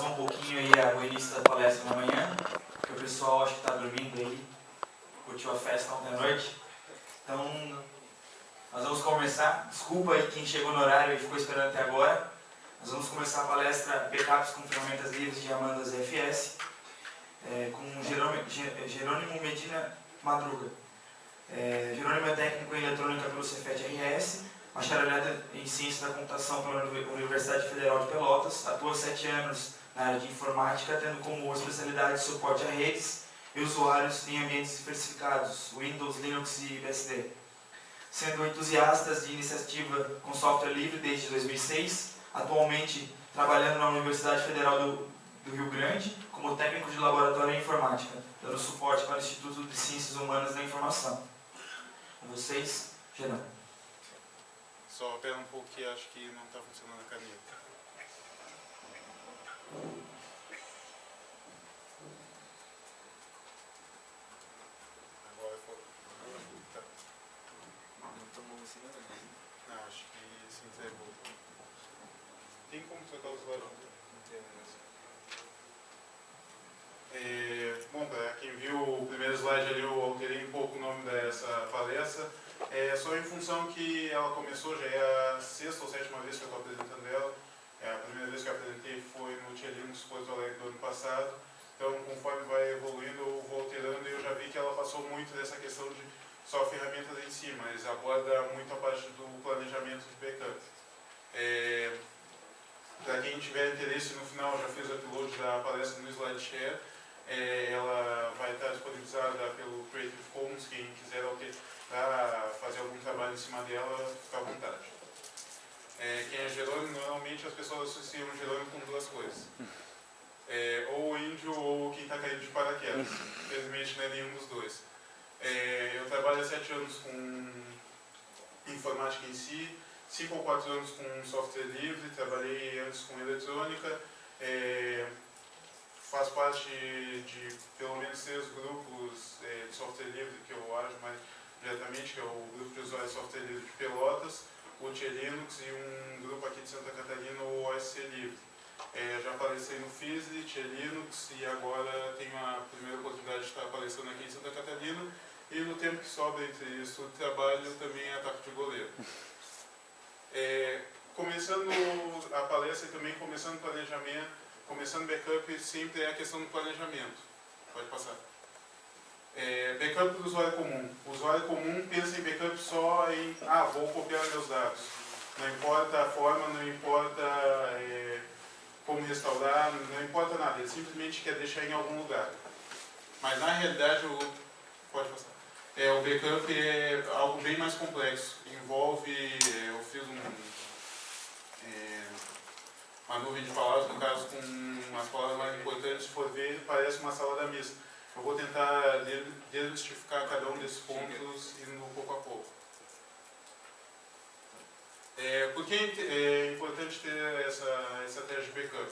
Um pouquinho aí o início da palestra na manhã, porque o pessoal acho que está dormindo aí, curtiu a festa ontem à noite. Então, nós vamos começar. Desculpa aí quem chegou no horário e ficou esperando até agora. Nós vamos começar a palestra Backups com ferramentas livres de Amandas FS, com Jerônimo Medina Madruga. Jerônimo é técnico em eletrônica pelo Cefet-RS, bacharelado em ciência da computação pela Universidade Federal de Pelotas, atua 7 anos na área de informática, tendo como especialidade suporte a redes e usuários em ambientes diversificados, Windows, Linux e BSD. Sendo entusiastas de iniciativa com software livre desde 2006, atualmente trabalhando na Universidade Federal do Rio Grande como técnico de laboratório em informática, dando suporte para o Instituto de Ciências Humanas da Informação. Com vocês, Gerão. Só pera um pouco que acho que não está funcionando a caneta. Agora foi. Tá. Não tomou em cima da mesa. Não, acho que se entregou. Tem como trocar os slide? Não tem mesmo. Bom, para quem viu o primeiro slide ali, eu alterei um pouco o nome dessa palestra. Só em função que ela começou, já é a 6ª ou 7ª vez que eu estou apresentando ela. A primeira vez que eu apresentei foi no Tia Linux Porto Alegre do ano passado. Então, conforme vai evoluindo, eu vou alterando e eu já vi que ela passou muito dessa questão de só ferramentas em si, mas aborda muito a parte do planejamento de backup. Para quem tiver interesse, no final já fiz o upload da palestra no SlideShare. Ela vai estar disponibilizada pelo Creative Commons, quem quiser fazer algum trabalho em cima dela, fica à vontade. Quem é Jerônimo, normalmente as pessoas associam Jerônimo com duas coisas. Ou o índio ou quem está caindo de paraquedas. Infelizmente não é nenhum dos dois. Eu trabalho há 7 anos com informática em si, 5 ou 4 anos com software livre, trabalhei antes com eletrônica, faço parte de pelo menos 3 grupos de software livre que eu ajo mais diretamente, que é o grupo de usuários de software livre de Pelotas, o Tia Linux e um grupo aqui de Santa Catarina, o OSC Livre. Já palestrei no FISLI, Tia Linux e agora tenho a primeira oportunidade de estar palestrando aqui em Santa Catarina e no tempo que sobra entre estudo e trabalho também ataco de goleiro. Começando a palestra e também começando o planejamento, começando backup, sempre é a questão do planejamento. Pode passar. Backup do usuário comum. O usuário comum pensa em backup só em, vou copiar meus dados. Não importa a forma, não importa como restaurar, não importa nada. Ele simplesmente quer deixar em algum lugar. Mas na realidade, pode passar. O backup é algo bem mais complexo. Envolve, eu fiz uma nuvem de palavras, no caso com umas palavras mais importantes, se for ver, parece uma salada mista. Eu vou tentar desmistificar cada um desses pontos indo pouco a pouco. Por que é importante ter essa estratégia de backup?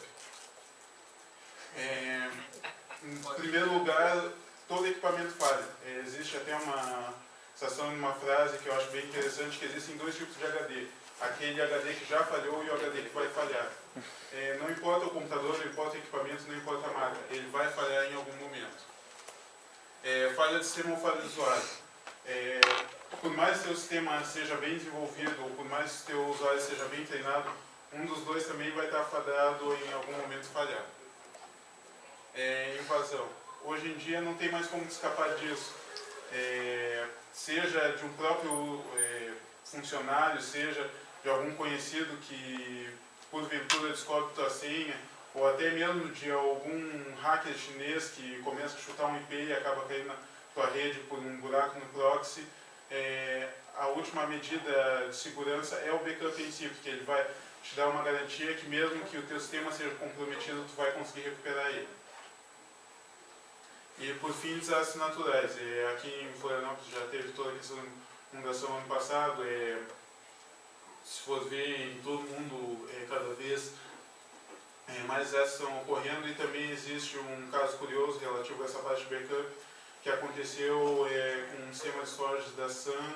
Em primeiro lugar, todo equipamento falha. Existe até uma citação numa frase que eu acho bem interessante, que existem 2 tipos de HD. Aquele HD que já falhou e o HD que vai falhar. Não importa o computador, não importa o equipamento, não importa a marca, ele vai falhar em algum momento. Falha de sistema ou falha de usuário. Por mais que o seu sistema seja bem desenvolvido ou por mais que o seu usuário seja bem treinado, um dos dois também vai estar fadado em algum momento falhar. Invasão. Hoje em dia não tem mais como escapar disso. Seja de um próprio funcionário, seja de algum conhecido que porventura descobre tua senha, ou até mesmo de algum hacker chinês que começa a chutar um IP e acaba caindo na tua rede por um buraco no proxy. A última medida de segurança é o backup em si, porque ele vai te dar uma garantia que mesmo que o teu sistema seja comprometido, tu vai conseguir recuperar ele. E por fim, desastres naturais. Aqui em Florianópolis já teve toda a questão de inundação ano passado. Se for ver em todo mundo, cada vez mais desastres estão ocorrendo, e também existe um caso curioso relativo a essa parte de backup que aconteceu com um sistema de storage da Sun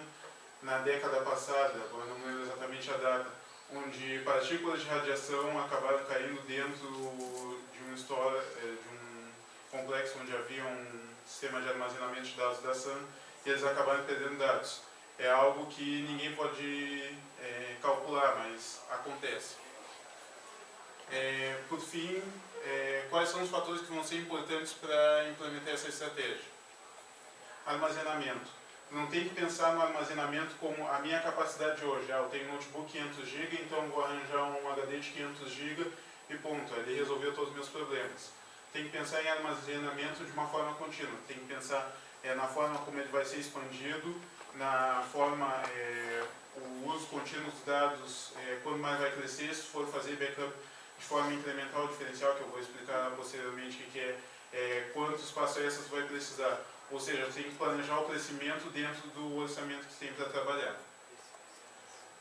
na década passada, agora não lembro exatamente a data, onde partículas de radiação acabaram caindo dentro de um sistema de armazenamento de dados da Sun e eles acabaram perdendo dados. É algo que ninguém pode calcular, mas acontece. Por fim, quais são os fatores que vão ser importantes para implementar essa estratégia? Armazenamento. Não tem que pensar no armazenamento como a minha capacidade hoje. Eu tenho um notebook 500 GB, então vou arranjar um HD de 500 GB e ponto. Ele resolveu todos os meus problemas. Tem que pensar em armazenamento de uma forma contínua. Tem que pensar na forma como ele vai ser expandido, na forma, o uso contínuo dos dados, quando mais vai crescer, se for fazer backup de forma incremental diferencial, que eu vou explicar posteriormente o que é, quantos espaço extras vai precisar. Ou seja, você tem que planejar o crescimento dentro do orçamento que tem para trabalhar.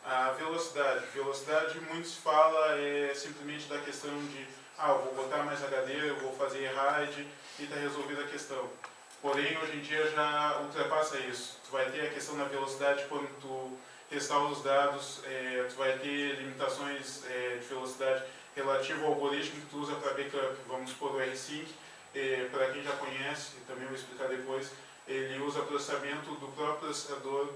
A velocidade. Velocidade, muito se fala simplesmente da questão de eu vou botar mais HD, eu vou fazer RAID e está resolvida a questão. Porém, hoje em dia já ultrapassa isso. Tu vai ter a questão da velocidade quando tu restaura os dados, tu vai ter limitações de velocidade relativo ao algoritmo que tu usa para backup. Vamos supor o R-Sync, para quem já conhece, e também vou explicar depois, ele usa processamento do próprio processador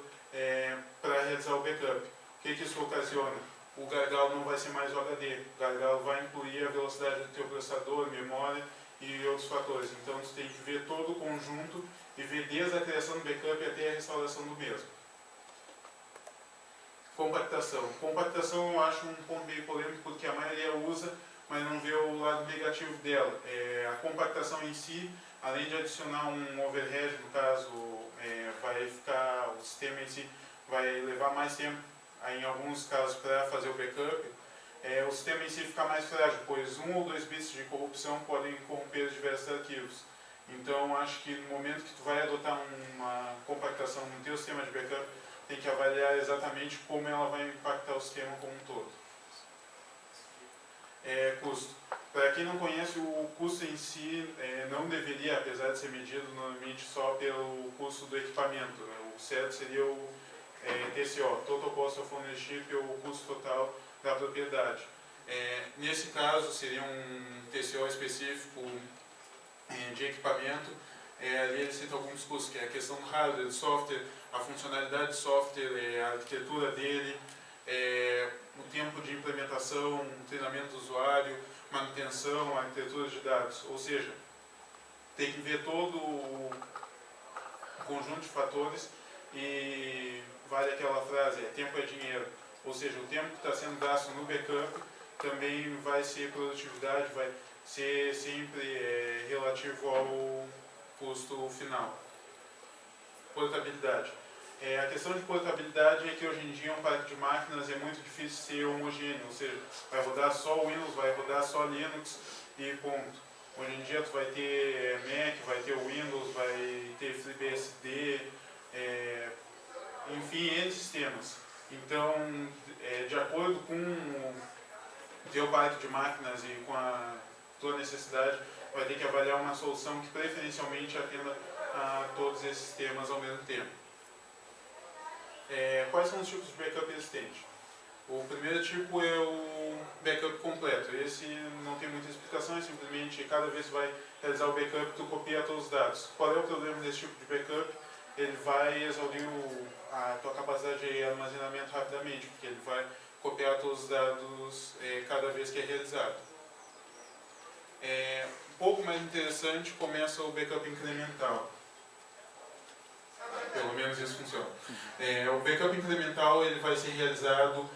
para realizar o backup. O que isso ocasiona? O gargalo não vai ser mais o HD, o gargalo vai incluir a velocidade do teu processador, memória e outros fatores. Então você tem que ver todo o conjunto e ver desde a criação do backup até a restauração do mesmo. Compactação. Compactação eu acho um ponto meio polêmico porque a maioria usa, mas não vê o lado negativo dela. A compactação em si, além de adicionar um overhead, no caso, o sistema em si vai levar mais tempo, em alguns casos, para fazer o backup, o sistema em si fica mais frágil, pois 1 ou 2 bits de corrupção podem corromper diversos arquivos. Então, acho que no momento que tu vai adotar uma compactação no teu sistema de backup, tem que avaliar exatamente como ela vai impactar o sistema como um todo. Custo. Para quem não conhece, o custo em si não deveria, apesar de ser medido normalmente só pelo custo do equipamento. O certo seria o TCO, Total Cost of Ownership, ou o custo total da propriedade. Nesse caso, seria um TCO específico de equipamento. Ali ele cita alguns custos, que é a questão do hardware, do software, a funcionalidade do software, a arquitetura dele, o tempo de implementação, o treinamento do usuário, manutenção, a arquitetura de dados. Ou seja, tem que ver todo o conjunto de fatores e vale aquela frase, tempo é dinheiro. Ou seja, o tempo que está sendo gasto no backup também vai ser produtividade, vai ser sempre relativo ao custo final. Portabilidade. A questão de portabilidade é que hoje em dia um parque de máquinas é muito difícil ser homogêneo, ou seja, vai rodar só o Windows, vai rodar só Linux e ponto. Hoje em dia tu vai ter Mac, vai ter o Windows, vai ter FreeBSD, enfim, N sistemas. Então, de acordo com o teu parque de máquinas e com a tua necessidade, vai ter que avaliar uma solução que preferencialmente atenda a todos esses sistemas ao mesmo tempo. Quais são os tipos de backup existentes? O primeiro tipo é o backup completo. Esse não tem muita explicação, é simplesmente cada vez que vai realizar o backup, tu copia todos os dados. Qual é o problema desse tipo de backup? Ele vai exaurir a tua capacidade de armazenamento rapidamente, porque ele vai copiar todos os dados cada vez que é realizado. Um pouco mais interessante, começa o backup incremental. Pelo menos isso funciona. O backup incremental ele vai ser realizado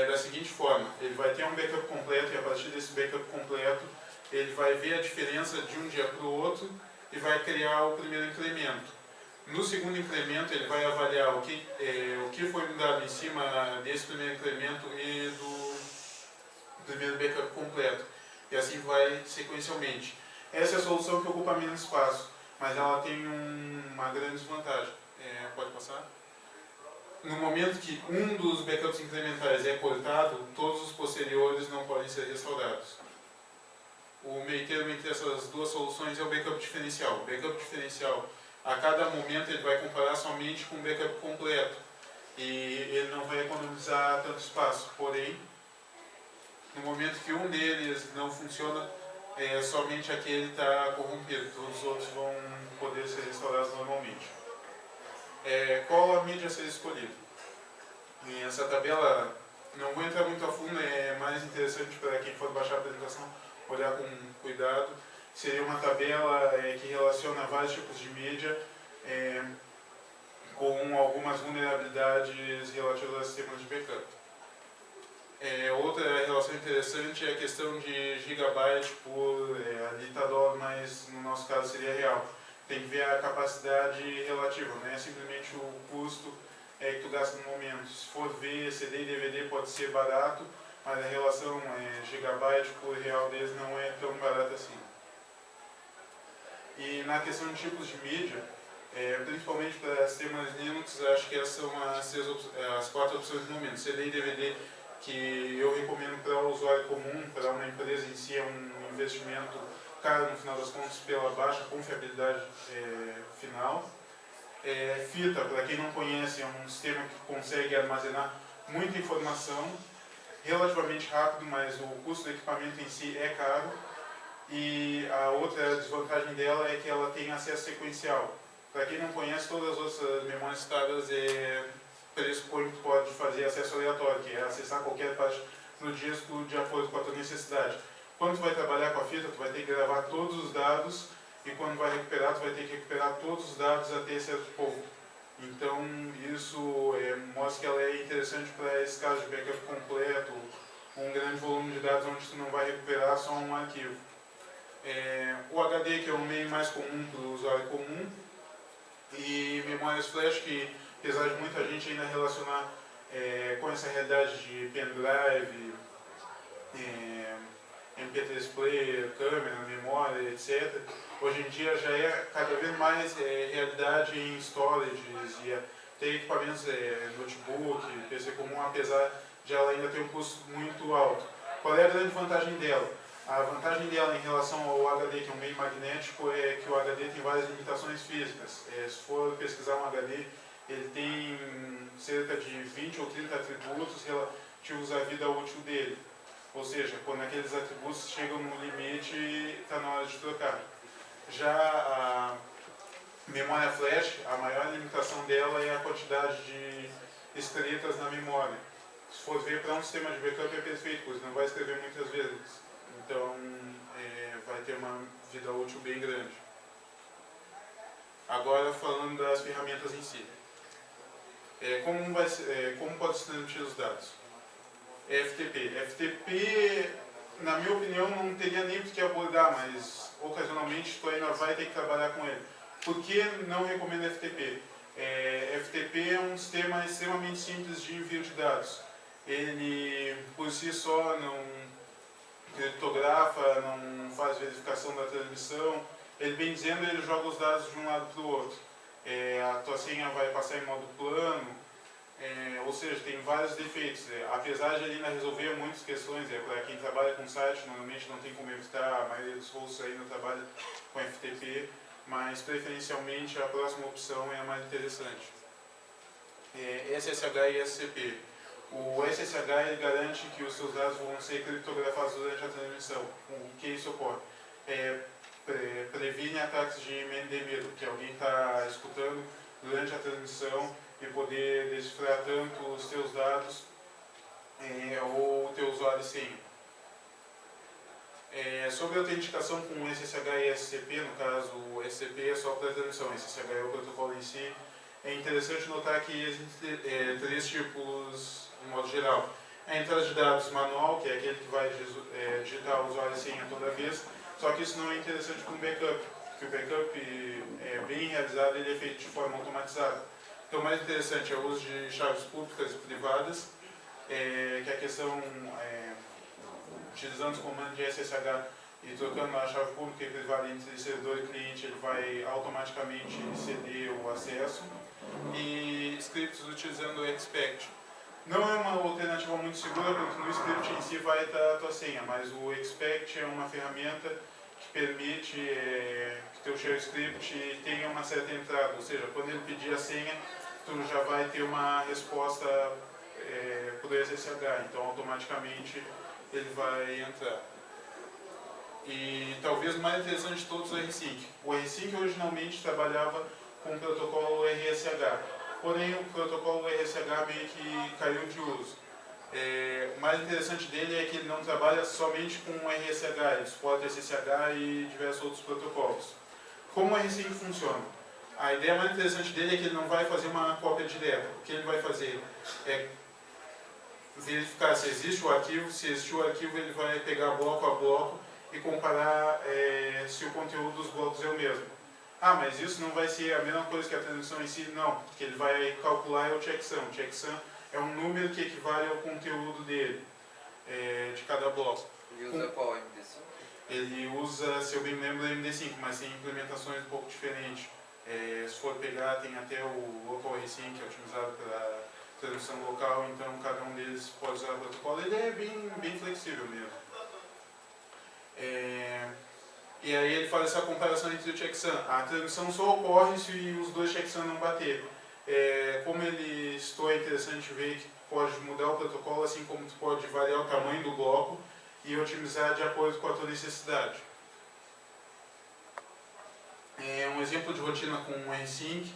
da seguinte forma: ele vai ter um backup completo e a partir desse backup completo ele vai ver a diferença de um dia para o outro e vai criar o primeiro incremento. No segundo incremento ele vai avaliar o que foi mudado em cima desse primeiro incremento e do primeiro backup completo. E assim vai sequencialmente. Essa é a solução que ocupa menos espaço, mas ela tem uma grande desvantagem. Pode passar? No momento que um dos backups incrementais é cortado, todos os posteriores não podem ser restaurados. O meio termo entre essas duas soluções é o backup diferencial. O backup diferencial, a cada momento, ele vai comparar somente com o backup completo. E ele não vai economizar tanto espaço. Porém, no momento que um deles não funciona, somente aquele está corrompido, todos os outros vão poder ser restaurados normalmente. Qual a mídia a ser escolhida? Essa tabela, não vou entrar muito a fundo, é mais interessante para quem for baixar a apresentação olhar com cuidado. Seria uma tabela que relaciona vários tipos de mídia com algumas vulnerabilidades relativas a sistemas de backup. Outra relação interessante é a questão de gigabyte por ali está dólar, mas no nosso caso seria real. Tem que ver a capacidade relativa, não é simplesmente o custo que tu gasta no momento. Se for ver CD e DVD pode ser barato, mas a relação gigabyte por real deles não é tão barata assim. E na questão de tipos de mídia, principalmente para sistemas Linux, acho que essas são as 4 opções do momento. CD e DVD, que eu recomendo para o usuário comum, para uma empresa em si, é um investimento caro no final das contas pela baixa confiabilidade final. Fita, para quem não conhece, é um sistema que consegue armazenar muita informação relativamente rápido, mas o custo do equipamento em si é caro. E a outra desvantagem dela é que ela tem acesso sequencial. Para quem não conhece, todas as outras memórias citadas pressupõe que tu pode fazer acesso aleatório, que é acessar qualquer parte no disco de acordo com a tua necessidade. Quando tu vai trabalhar com a fita, tu vai ter que gravar todos os dados, e quando vai recuperar, tu vai ter que recuperar todos os dados até certo ponto. Então, isso mostra que ela é interessante para esse caso de backup completo, um grande volume de dados onde tu não vai recuperar só um arquivo. O HD, que é o meio mais comum para o usuário comum, e memórias flash, que apesar de muita gente ainda relacionar com essa realidade de pendrive, MP3 player, câmera, memória, etc. Hoje em dia já é cada vez mais realidade em storages e tem equipamentos notebook, PC comum, apesar de ela ainda ter um custo muito alto. Qual é a grande vantagem dela? A vantagem dela em relação ao HD, que é um meio magnético, é que o HD tem várias limitações físicas. Se for pesquisar um HD, ele tem cerca de 20 ou 30 atributos relativos à vida útil dele. Ou seja, quando aqueles atributos chegam no limite, está na hora de trocar. Já a memória flash, a maior limitação dela é a quantidade de escritas na memória. Se for ver para um sistema de backup é perfeito, pois não vai escrever muitas vezes. Então, vai ter uma vida útil bem grande. Agora, falando das ferramentas em si. Como pode se transmitir os dados? FTP. FTP, na minha opinião, não teria nem por que abordar, mas ocasionalmente tu ainda vai ter que trabalhar com ele. Por que não recomendo FTP? FTP é um sistema extremamente simples de envio de dados. Ele, por si só, não criptografa, não faz verificação da transmissão. Ele, bem dizendo, ele joga os dados de um lado para o outro. A tua senha vai passar em modo plano, ou seja, tem vários defeitos. Apesar de ele ainda resolver muitas questões, para quem trabalha com site, normalmente não tem como evitar, a maioria dos hosts ainda trabalha com FTP, mas preferencialmente a próxima opção é a mais interessante. SSH e SCP. O SSH ele garante que os seus dados vão ser criptografados durante a transmissão. O que isso ocorre? Previne ataques de man-in-the-middle, que alguém está escutando durante a transmissão e poder decifrar tanto os teus dados ou o teu usuário e senha. Sobre a autenticação com SSH e SCP, no caso o SCP é só para a transmissão, SSH é o protocolo em si. É interessante notar que existem 3 tipos, em modo geral. A entrada de dados manual, que é aquele que vai digitar o usuário e senha toda vez, só que isso não é interessante para um backup, porque o backup bem realizado ele é feito de forma automatizada. Então o mais interessante é o uso de chaves públicas e privadas, que é a questão, utilizando os comandos de SSH e trocando a chave pública e privada entre servidor e cliente, ele vai automaticamente ceder o acesso. E scripts utilizando o expect. Não é uma alternativa muito segura, porque no script em si vai estar a tua senha, mas o expect é uma ferramenta que permite que teu shell script tenha uma certa entrada, ou seja, quando ele pedir a senha, tu já vai ter uma resposta por SSH, então automaticamente ele vai entrar. E talvez o mais interessante de todos, o rsync. O rsync originalmente trabalhava com o protocolo RSH, porém o protocolo RSH meio que caiu de uso. O mais interessante dele é que ele não trabalha somente com o RSH, ele suporta SSH e diversos outros protocolos. Como o rsync funciona? A ideia mais interessante dele é que ele não vai fazer uma cópia direta. O que ele vai fazer é verificar se existe o arquivo, se existe o arquivo ele vai pegar bloco a bloco e comparar se o conteúdo dos blocos é o mesmo. Ah, mas isso não vai ser a mesma coisa que a transmissão em si? Não, porque ele vai calcular o checksum. O checksum é um número que equivale ao conteúdo dele, de cada bloco. Ele usa qual MD5? Ele usa, se eu bem me lembro, MD5, mas tem implementações um pouco diferentes. Se for pegar, tem até o Local rsync, que é otimizado para tradução local, então cada um deles pode usar o protocolo. Ele é bem flexível mesmo. E aí ele faz essa comparação entre o checksum. A tradução só ocorre se os dois checksum não baterem. Como ele estou, é interessante ver que pode mudar o protocolo, assim como tu pode variar o tamanho do bloco e otimizar de acordo com a tua necessidade. Um exemplo de rotina com o rsync,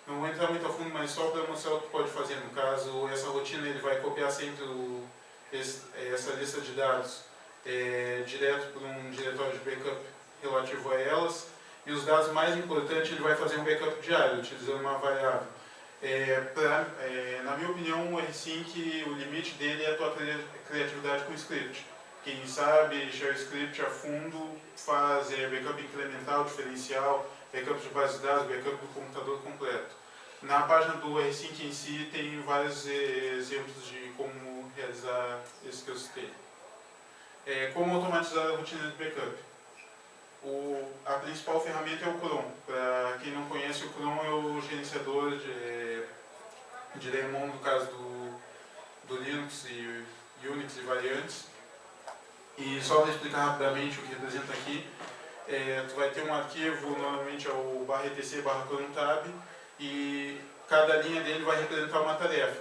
não vou entrar muito a fundo, mas só para mostrar o que pode fazer. No caso, essa rotina ele vai copiar sempre essa lista de dados direto para um diretório de backup relativo a elas, e os dados mais importantes ele vai fazer um backup diário, utilizando uma variável. Na minha opinião, o rsync, o limite dele é a tua criatividade com script. Quem sabe share script a fundo faz backup incremental, diferencial, backup de base de dados, backup do computador completo. Na página do rsync em si tem vários exemplos de como realizar esse que eu citei. Como automatizar a rotina de backup? A principal ferramenta é o cron. Para quem não conhece, o cron é o gerenciador de daemon, no caso do Linux e Unix e variantes. E só para explicar rapidamente o que representa aqui, tu vai ter um arquivo, normalmente é o /etc/crontab, e cada linha dele vai representar uma tarefa.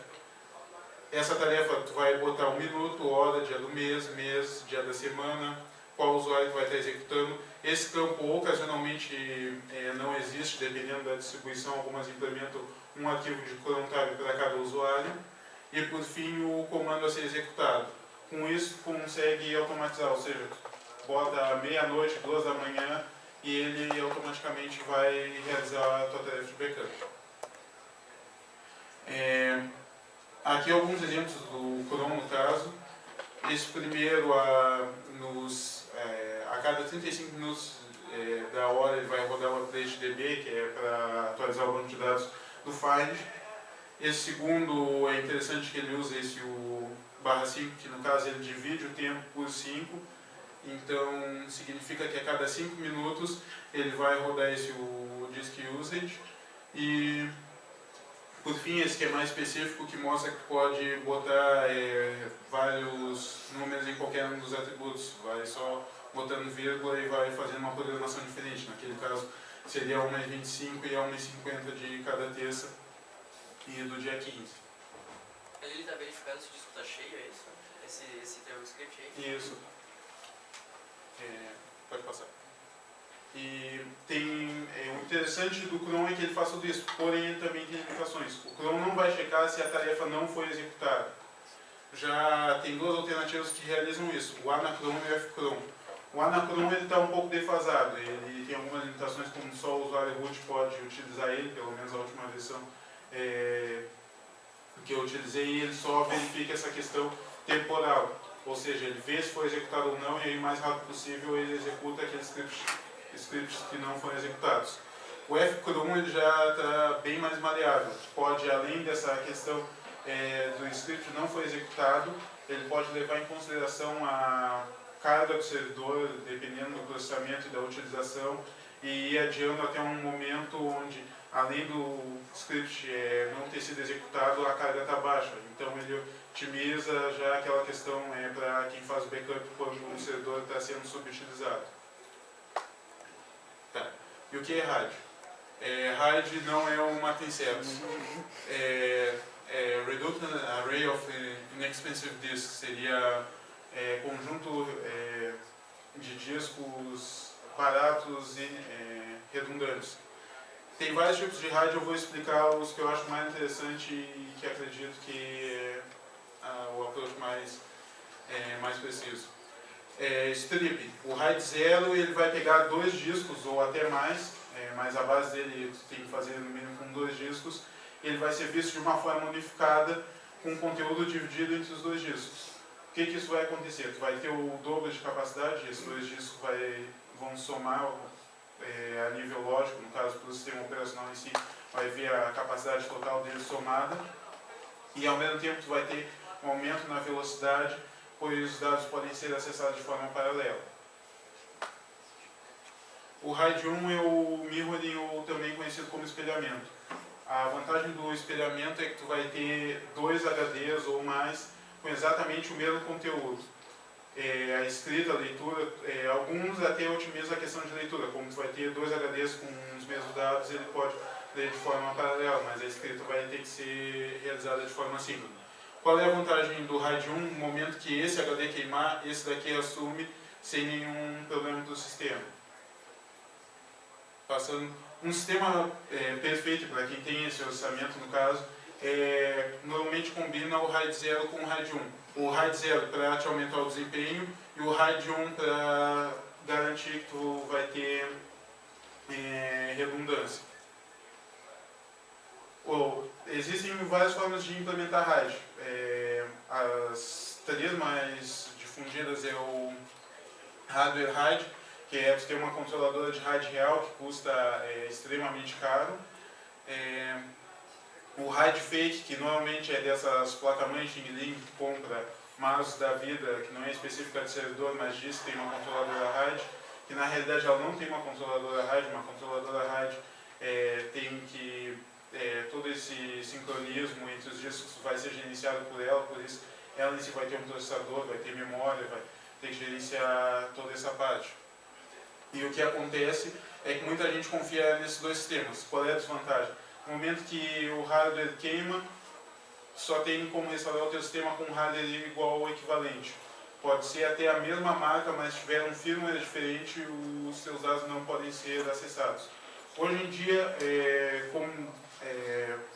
Essa tarefa tu vai botar um minuto, hora, dia do mês, dia da semana, qual usuário que vai estar executando. Esse campo ocasionalmente não existe, dependendo da distribuição, algumas implementam um arquivo de crontab para cada usuário. E por fim o comando a ser executado. Com isso consegue automatizar, ou seja, bota meia-noite, 2 da manhã e ele automaticamente vai realizar a tua tarefa de backup. Aqui alguns exemplos do cron no caso. Esse primeiro, a cada 35 minutos da hora ele vai rodar o update DB, que é para atualizar o banco de dados do Find. Esse segundo é interessante que ele usa o /5, que no caso ele divide o tempo por 5, então significa que a cada 5 minutos ele vai rodar o disk usage. E por fim, esse que é mais específico, que mostra que pode botar vários números em qualquer um dos atributos, vai só botando vírgula e vai fazendo uma programação diferente. Naquele caso seria 1h25 e 1h50 de cada terça e do dia 15. Ele está verificando se o disco está cheio, é isso? Esse teu script aí? Isso. Pode passar. E o interessante do cron é que ele faz tudo isso, porém ele também tem limitações. O cron não vai checar se a tarefa não foi executada. Já tem duas alternativas que realizam isso, o anacron e o fcron. O anacron está um pouco defasado, ele tem algumas limitações, como só o usuário root pode utilizar ele, pelo menos a última versão que eu utilizei, e ele só verifica essa questão temporal. Ou seja, ele vê se foi executado ou não e aí o mais rápido possível ele executa aqueles scripts que não foram executados. O fcron ele já está bem mais maleável. Pode, além dessa questão do script não foi executado, ele pode levar em consideração a carga do servidor, dependendo do processamento e da utilização, e ir adiando até um momento onde, além do script não ter sido executado, a carga está baixa. Então ele otimiza já aquela questão para quem faz o backup quando o servidor está sendo subutilizado. Tá. E o que é RAID? RAID não é um matricelo. Redundant Array of Inexpensive Disks seria conjunto de discos baratos e redundantes. Tem vários tipos de RAID, eu vou explicar os que eu acho mais interessante e que acredito que é o approach mais preciso. Strip, o RAID 0 ele vai pegar 2 discos ou até mais, mas a base dele tem que fazer no mínimo com 2 discos, e ele vai ser visto de uma forma unificada com o conteúdo dividido entre os 2 discos. O que isso vai acontecer? Tu vai ter o dobro de capacidade, esses 2 discos vão somar a nível lógico, no caso do sistema operacional em si, vai ver a capacidade total dele somada, e ao mesmo tempo tu vai ter um aumento na velocidade, pois os dados podem ser acessados de forma paralela. O RAID 1 é o mirroring, ou também conhecido como espelhamento. A vantagem do espelhamento é que tu vai ter 2 HDs ou mais com exatamente o mesmo conteúdo. A escrita, a leitura, alguns até otimizam a questão de leitura, como tu vai ter 2 HDs com os mesmos dados, ele pode ler de forma paralela, mas a escrita vai ter que ser realizada de forma síncrona. Qual é a vantagem do RAID 1? No momento que esse HD queimar, esse daqui assume sem nenhum problema do sistema. Passando um sistema perfeito para quem tem esse orçamento, no caso, normalmente combina o RAID 0 com o RAID 1. O RAID 0 para te aumentar o desempenho e o RAID 1 para garantir que tu vai ter redundância. Existem várias formas de implementar RAID. As 3 mais difundidas é o hardware RAID, que é você ter uma controladora de RAID real que custa extremamente caro. O RAID fake, que normalmente é dessas placas-mãe Xing Ling que compra mouse da vida, que não é específica de servidor, mas diz que tem uma controladora RAID, que na realidade ela não tem uma controladora RAID, uma controladora RAID tem que todo esse sincronismo entre os discos vai ser gerenciado por ela, por isso ela em si vai ter um processador, vai ter memória, vai ter que gerenciar toda essa parte. E o que acontece é que muita gente confia nesses 2 sistemas. Qual é a desvantagem? No momento que o hardware queima, só tem como restaurar o teu sistema com um hardware igual ou equivalente. Pode ser até a mesma marca, mas se tiver um firmware diferente, os seus dados não podem ser acessados. Hoje em dia,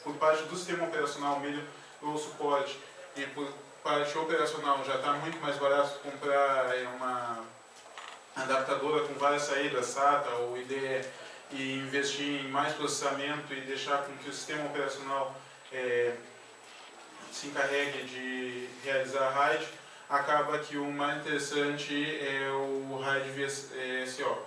por parte do sistema operacional, o suporte, e por parte operacional já está muito mais barato comprar uma adaptadora com várias saídas, SATA ou IDE, e investir em mais processamento e deixar com que o sistema operacional se encarregue de realizar RAID, acaba que o mais interessante é o RAID VSO.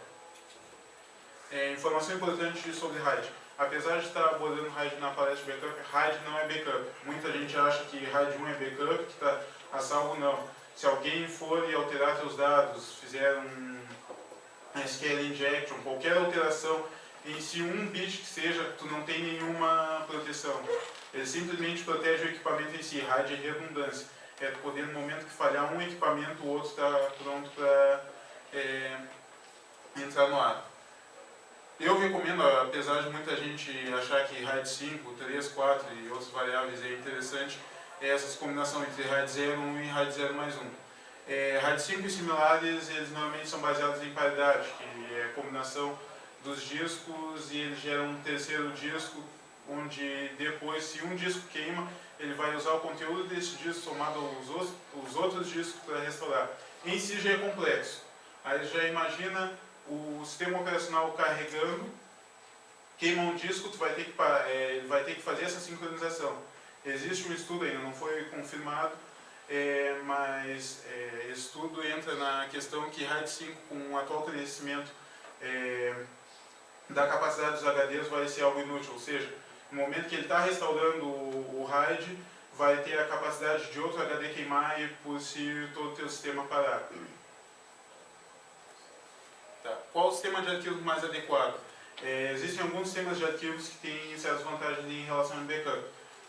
Informação importante sobre RAID. Apesar de estar abordando RAID na palestra de backup, RAID não é backup. Muita gente acha que RAID 1 é backup, que está a salvo, não. Se alguém for e alterar seus dados, fizer um SQL injection, qualquer alteração em si, um bit que seja, tu não tem nenhuma proteção. Ele simplesmente protege o equipamento em si. RAID é redundância. É poder, no momento que falhar um equipamento, o outro está pronto para entrar no ar. Eu recomendo, apesar de muita gente achar que RAID 5, 3, 4 e outras variáveis é interessante, essa combinação entre RAID 0.1 e RAID 0+1. RAID 5 e similares, eles normalmente são baseados em paridade, que é a combinação dos discos, e eles geram um terceiro disco, onde depois, se um disco queima, ele vai usar o conteúdo desse disco somado aos outros discos para restaurar. Em si já é complexo. Aí já imagina o sistema operacional carregando, queima um disco, ele vai ter que fazer essa sincronização. Existe um estudo, ainda não foi confirmado, mas esse estudo entra na questão que RAID 5, com o atual conhecimento da capacidade dos HDs, vai ser algo inútil. Ou seja, no momento que ele está restaurando o RAID, vai ter a capacidade de outro HD queimar e, por si, todo o teu sistema parar. Tá. Qual o sistema de arquivos mais adequado? Existem alguns sistemas de arquivos que têm certas vantagens em relação ao backup.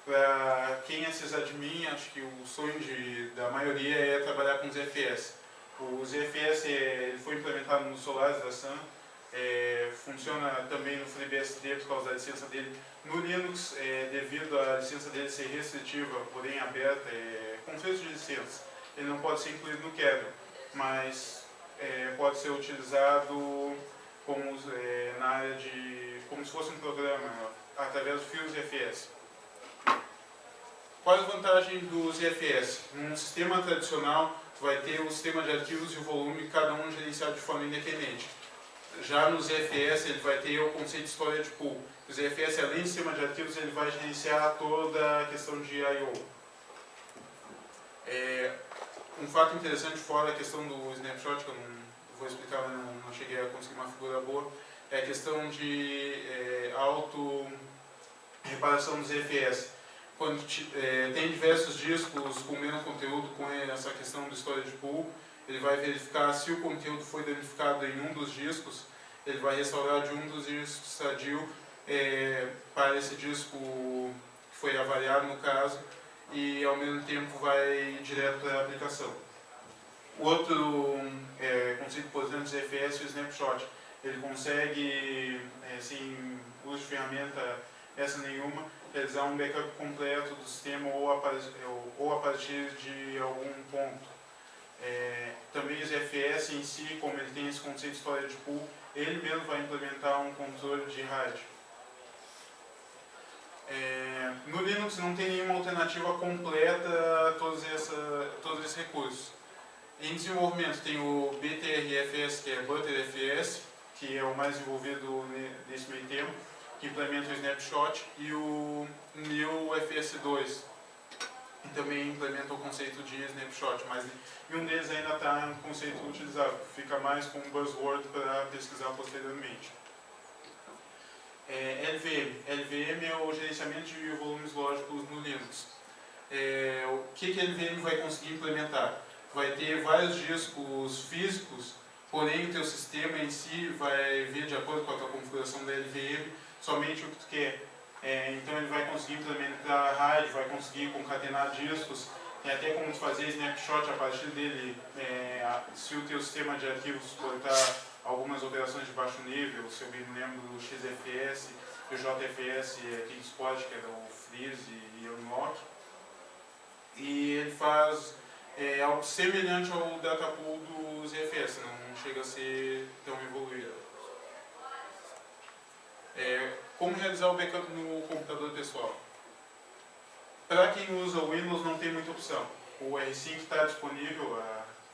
Para quem é sysadmin, acho que o sonho da maioria é trabalhar com ZFS. O ZFS ele foi implementado no Solaris da Sun, funciona também no FreeBSD por causa da licença dele. No Linux, devido à licença dele ser restritiva, porém aberta, conflito de licença, ele não pode ser incluído no kernel, mas pode ser utilizado como, na área de, como se fosse um programa, através do fios ZFS. Quais as vantagens do ZFS? Num sistema tradicional, tu vai ter o sistema de arquivos e o volume, cada um gerenciado de forma independente. Já no ZFS, ele vai ter o conceito de storage pool. O ZFS, além do sistema de arquivos, ele vai gerenciar toda a questão de I/O. Um fato interessante, fora a questão do snapshot, que eu não vou explicar, mas não cheguei a conseguir uma figura boa, é a questão de auto-reparação do ZFS. Quando tem diversos discos com o mesmo conteúdo, com essa questão do storage pool, ele vai verificar se o conteúdo foi danificado em um dos discos, ele vai restaurar de um dos discos sadio para esse disco que foi avariado no caso, e ao mesmo tempo vai direto para a aplicação. O outro conceito importante do ZFS é o snapshot. Ele consegue, sem uso de ferramenta essa nenhuma, realizar um backup completo do sistema ou a partir de algum ponto. Também o ZFS em si, como ele tem esse conceito de storage pool, ele mesmo vai implementar um controle de RAID. No Linux não tem nenhuma alternativa completa a todos esses recursos. Em desenvolvimento tem o BTRFS, que é ButterFS, que é o mais desenvolvido nesse meio tempo, que implementa o snapshot, e o NewFS2, que também implementa o conceito de snapshot, mas um deles ainda está em conceito utilizável, fica mais como buzzword para pesquisar posteriormente. LVM. LVM é o gerenciamento de volumes lógicos no Linux. O que a LVM vai conseguir implementar? Vai ter vários discos físicos, porém o teu sistema em si vai ver, de acordo com a tua configuração da LVM, somente o que tu quer. Então ele vai conseguir implementar RAID, vai conseguir concatenar discos, tem até como tu fazer snapshot a partir dele, se o teu sistema de arquivos suportar algumas operações de baixo nível, se eu bem me lembro do XFS, o JFS, King Spot, que era o Freeze e o Unlock. E ele faz algo semelhante ao data pool do ZFS, não chega a ser tão evoluído. Como realizar o backup no computador pessoal? Para quem usa o Windows não tem muita opção. O R5 está disponível,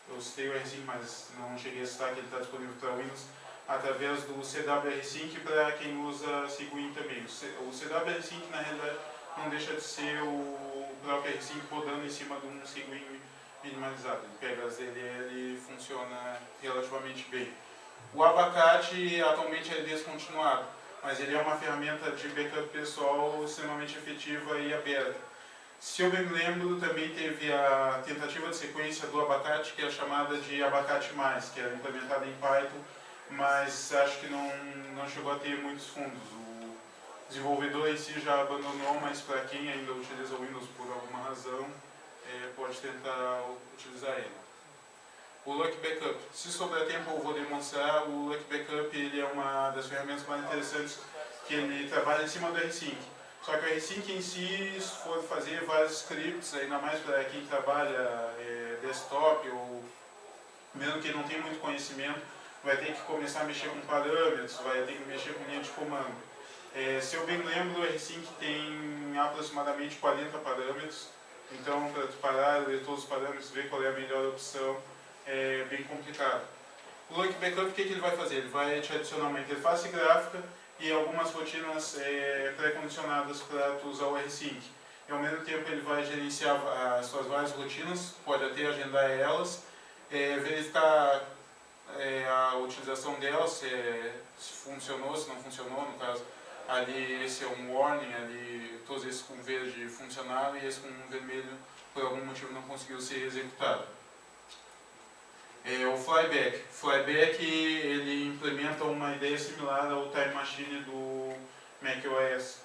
eu citei o R5, mas não cheguei a citar que ele está disponível para Windows, através do CWR5, para quem usa Ciguin também. O CWR5 na realidade não deixa de ser o próprio R5 rodando em cima de um Ciguin minimalizado. Ele pega as DLL e funciona relativamente bem. O Abacate atualmente é descontinuado, mas ele é uma ferramenta de backup pessoal extremamente efetiva e aberta. Se eu bem me lembro, também teve a tentativa de sequência do Abacate, que é chamada de Abacate+, que era implementada em Python, mas acho que não chegou a ter muitos fundos. O desenvolvedor em si já abandonou, mas para quem ainda utiliza o Windows por alguma razão, pode tentar utilizar ele. O Lucky Backup. Se sobrar tempo eu vou demonstrar. O Lucky Backup ele é uma das ferramentas mais interessantes, que ele trabalha em cima do R5. Só que o R5 em si, se for fazer vários scripts, ainda mais para quem trabalha desktop ou mesmo que não tem muito conhecimento, vai ter que começar a mexer com parâmetros, vai ter que mexer com linha de comando. Se eu bem lembro, o R5 tem aproximadamente 40 parâmetros, então para tu parar, ler todos os parâmetros, ver qual é a melhor opção, é bem complicado. O Lucky Backup, o que ele vai fazer? Ele vai te adicionar uma interface gráfica e algumas rotinas pré-condicionadas para tu usar o R5. E ao mesmo tempo ele vai gerenciar as suas várias rotinas, pode até agendar elas, verificar a utilização delas, se funcionou, se não funcionou, no caso ali esse é um warning, ali todos esses com verde funcionaram e esse com vermelho por algum motivo não conseguiu ser executado. O Flyback. Flyback ele implementa uma ideia similar ao Time Machine do macOS,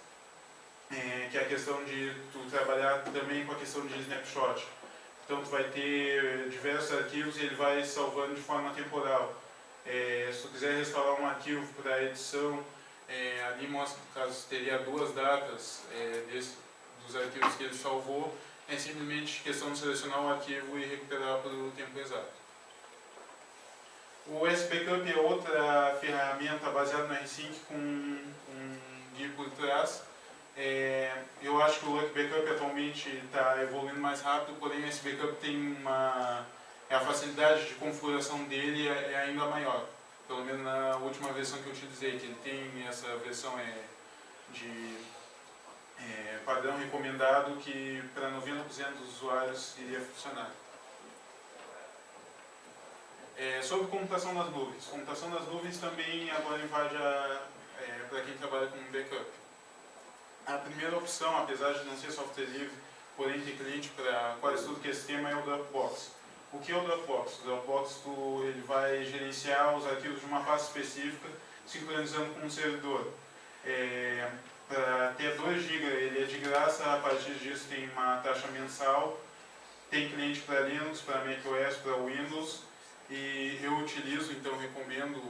que é a questão de tu trabalhar também com a questão de snapshot. Então tu vai ter diversos arquivos e ele vai salvando de forma temporal. Se tu quiser restaurar um arquivo para edição, ali mostra que no caso teria duas datas dos arquivos que ele salvou, é simplesmente questão de selecionar o arquivo e recuperar para o tempo exato. O SBackup é outra ferramenta baseada no R-Sync com um GUI por trás. Eu acho que o Lucky Backup atualmente está evoluindo mais rápido, porém o SBackup tem a facilidade de configuração dele é ainda maior. Pelo menos na última versão que eu utilizei, que ele tem essa versão de padrão recomendado que para 90% dos usuários iria funcionar. Sobre computação nas nuvens. Computação nas nuvens também agora invade para quem trabalha com backup. A primeira opção, apesar de não ser software livre, porém ter cliente para quase tudo que é sistema, é o Dropbox. O que é o Dropbox? O Dropbox ele vai gerenciar os arquivos de uma pasta específica, sincronizando com um servidor. Para ter 2 GB ele é de graça, a partir disso tem uma taxa mensal, tem cliente para Linux, para macOS, para Windows, e eu utilizo, então recomendo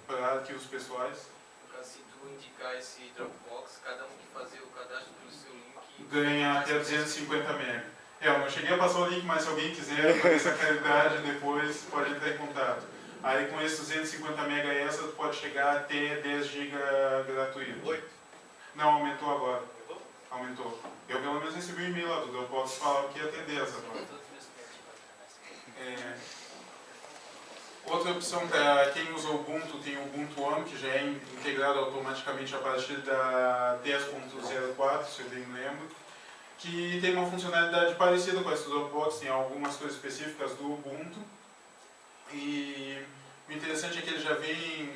para arquivos pessoais. No caso, se tu indicar esse Dropbox, cada um que fazer o cadastro do seu link ganha até 250 MB. Eu não cheguei a passar o link, mas se alguém quiser fazer essa caridade depois, pode entrar em contato. Aí com esses 250 MB extra, tu pode chegar até 10 GB gratuito. 8? Não, aumentou agora. Aumentou. Eu pelo menos recebi um e-mail lá do Dropbox falando que ia ter 10 agora. Outra opção para quem usa o Ubuntu, tem o Ubuntu One, que já é integrado automaticamente a partir da 10.04, se eu bem me lembro, que tem uma funcionalidade parecida com essa do Dropbox, tem algumas coisas específicas do Ubuntu. E o interessante é que ele já vem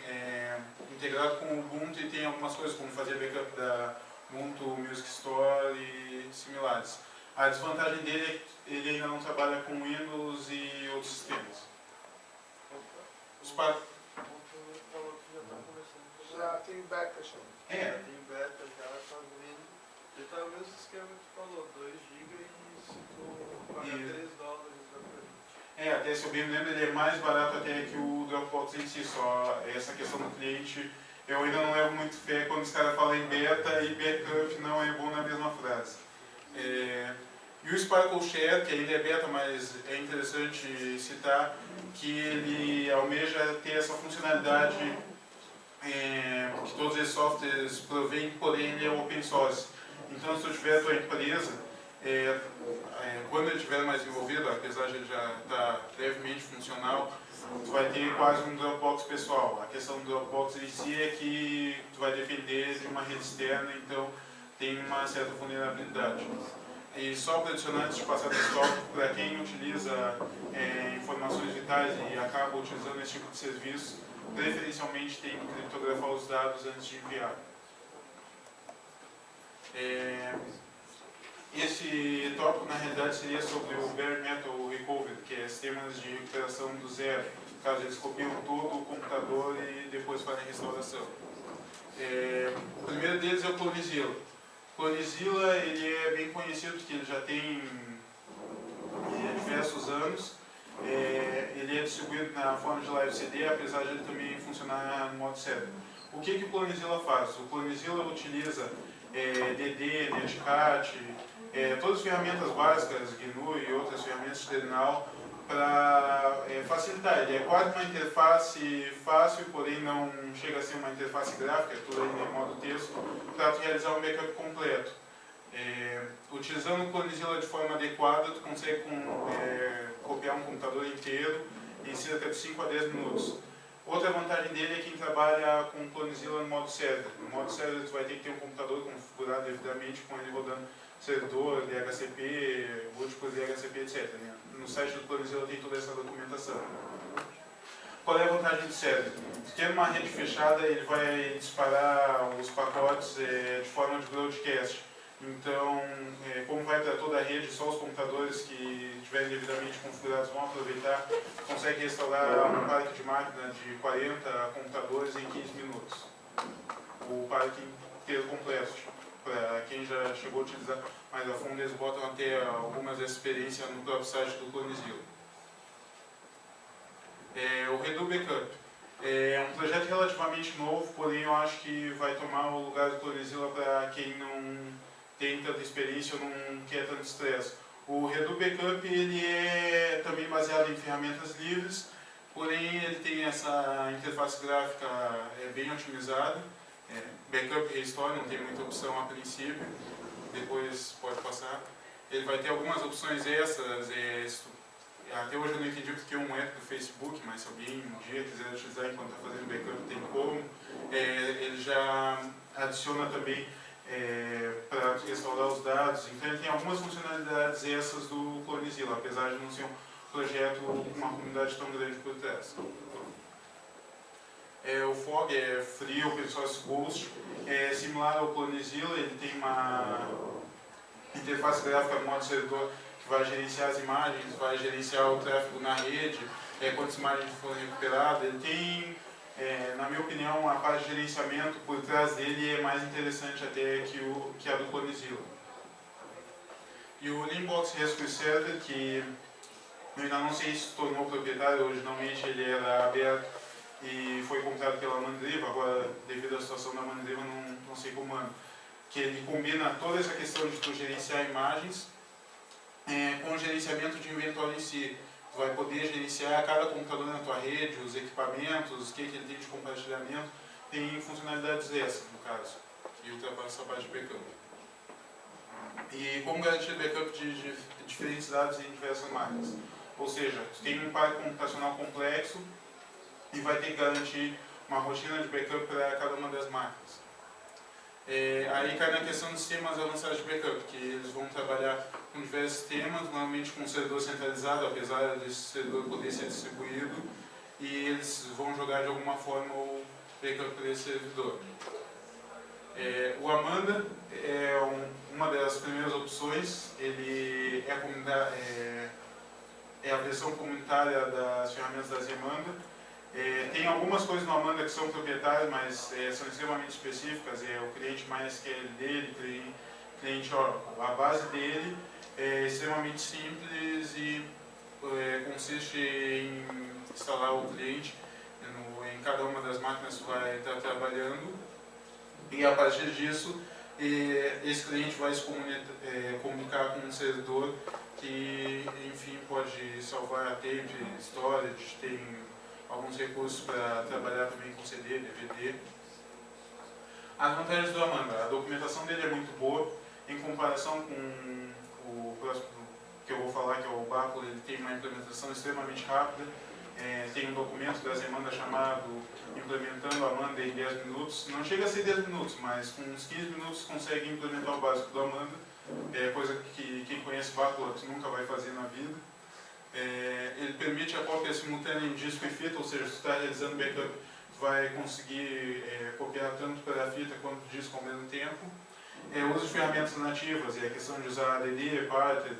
integrado com o Ubuntu e tem algumas coisas como fazer backup da Ubuntu Music Store e similares. A desvantagem dele é que ele ainda não trabalha com Windows e outros sistemas. Já tem beta, chama. É. Tem beta já, tá vindo. Já tá o mesmo esquema que tu falou, 2 GB e se tu pagar $3 dá pra gente. Até se eu bem me lembro, ele é mais barato até que o Dropbox em si, só essa questão do cliente. Eu ainda não levo muito fé quando os caras falam em beta e backup não é bom na mesma frase. E o Sparkle Share, que ainda é beta, mas é interessante citar que ele almeja ter essa funcionalidade que todos esses softwares provêm, porém ele é open source. Então, se tu tiver a tua empresa, quando ele estiver mais envolvido, apesar de ele já estar levemente funcional, tu vai ter quase um Dropbox pessoal. A questão do Dropbox em si é que tu vai depender de uma rede externa, então tem uma certa vulnerabilidade. E só para adicionar, antes de passar desse tópico, para quem utiliza informações vitais e acaba utilizando esse tipo de serviço, preferencialmente tem que criptografar os dados antes de enviar. Esse tópico, na realidade, seria sobre o Bare Metal Recovery, que é sistemas de recuperação do zero, caso eles copiam todo o computador e depois fazem a restauração. O primeiro deles é o Clonezilla. Clonezilla ele é bem conhecido porque ele já tem diversos anos. Ele é distribuído na forma de Live CD, apesar de ele também funcionar no modo cérebro. O que o Clonezilla faz? O Clonezilla utiliza DD, Netcat, todas as ferramentas básicas, GNU e outras ferramentas de terminal para facilitar. Ele é quase uma interface fácil, porém não chega a ser uma interface gráfica, tudo ainda em modo texto, para realizar um backup completo. Utilizando o Clonezilla de forma adequada, tu consegue copiar um computador inteiro em cerca de 5 a 10 minutos. Outra vantagem dele é quem trabalha com o Clonezilla no modo server. No modo server, tu vai ter que ter um computador configurado devidamente com ele rodando servidor, DHCP, múltiplos DHCP, etc. No site do Clonezilla tem toda essa documentação. Qual é a vantagem do server? Tendo uma rede fechada, ele vai disparar os pacotes de forma de broadcast. Então, como vai para toda a rede, só os computadores que estiverem devidamente configurados vão aproveitar, consegue restaurar um parque de máquina de 40 computadores em 15 minutos. O parque inteiro completo. Para quem já chegou a utilizar mais a fundo, eles botam até algumas experiências no próprio site do Clonezilla. O Redo Backup é um projeto relativamente novo, porém eu acho que vai tomar o lugar do Clonezilla para quem não tem tanta experiência ou não quer tanto estresse. O Redo Backup ele é também baseado em ferramentas livres porém ele tem essa interface gráfica bem otimizada, backup e restore, não tem muita opção a princípio, depois pode passar. Ele vai ter algumas opções extras, até hoje eu não entendi porque um é do Facebook, mas se alguém um dia quiser utilizar enquanto está fazendo backup, tem como. Ele já adiciona também para restaurar os dados, então ele tem algumas funcionalidades extras do Clonezilla, apesar de não ser um projeto com uma comunidade tão grande por trás. O Fog é Free Open Source Ghost, é similar ao Clonezilla, ele tem uma interface gráfica no modo servidor que vai gerenciar as imagens, vai gerenciar o tráfego na rede, quantas imagens foram recuperadas. Ele tem, na minha opinião, a parte de gerenciamento por trás dele é mais interessante até que a do Clonezilla. E o Limbox Rescue Server, que eu ainda não sei se se tornou proprietário, originalmente ele era aberto e foi comprado pela Mandriva, agora devido à situação da Mandriva não sei como anda, que ele combina toda essa questão de tu gerenciar imagens com o gerenciamento de inventório em si. Tu vai poder gerenciar cada computador na tua rede, os equipamentos, o que ele tem de compartilhamento, tem funcionalidades essas no caso, e ultrapassa essa parte de backup. E como garantir backup de diferentes dados em diversas máquinas. Ou seja, tu tem um parque computacional complexo e vai ter que garantir uma rotina de backup para cada uma das máquinas. Aí cai na questão dos sistemas avançados de backup, que eles vão trabalhar com diversos sistemas, normalmente com um servidor centralizado, apesar desse servidor poder ser distribuído, e eles vão jogar de alguma forma o backup para esse servidor. O Amanda é uma das primeiras opções, ele é a versão comunitária das ferramentas da Zemanda. Tem algumas coisas no Amanda que são proprietárias, mas são extremamente específicas, o cliente MySQL dele, cliente Oracle. A base dele é extremamente simples e consiste em instalar o cliente em cada uma das máquinas que vai estar trabalhando, e a partir disso esse cliente vai se comunicar com um servidor que, enfim, pode salvar a tape, storage, tem alguns recursos para trabalhar também com CD, DVD. As vantagens do Amanda: a documentação dele é muito boa, em comparação com o próximo que eu vou falar, que é o Bacula. Ele tem uma implementação extremamente rápida, tem um documento da Zemanda chamado Implementando Amanda em 10 minutos, não chega a ser 10 minutos, mas com uns 15 minutos consegue implementar o básico do Amanda, coisa que quem conhece Bacula nunca vai fazer na vida. Ele permite a cópia simultânea em disco e fita, ou seja, se tu está realizando backup, tu vai conseguir copiar tanto pela fita quanto disco ao mesmo tempo. O uso de ferramentas nativas, a questão de usar ADD, Parted,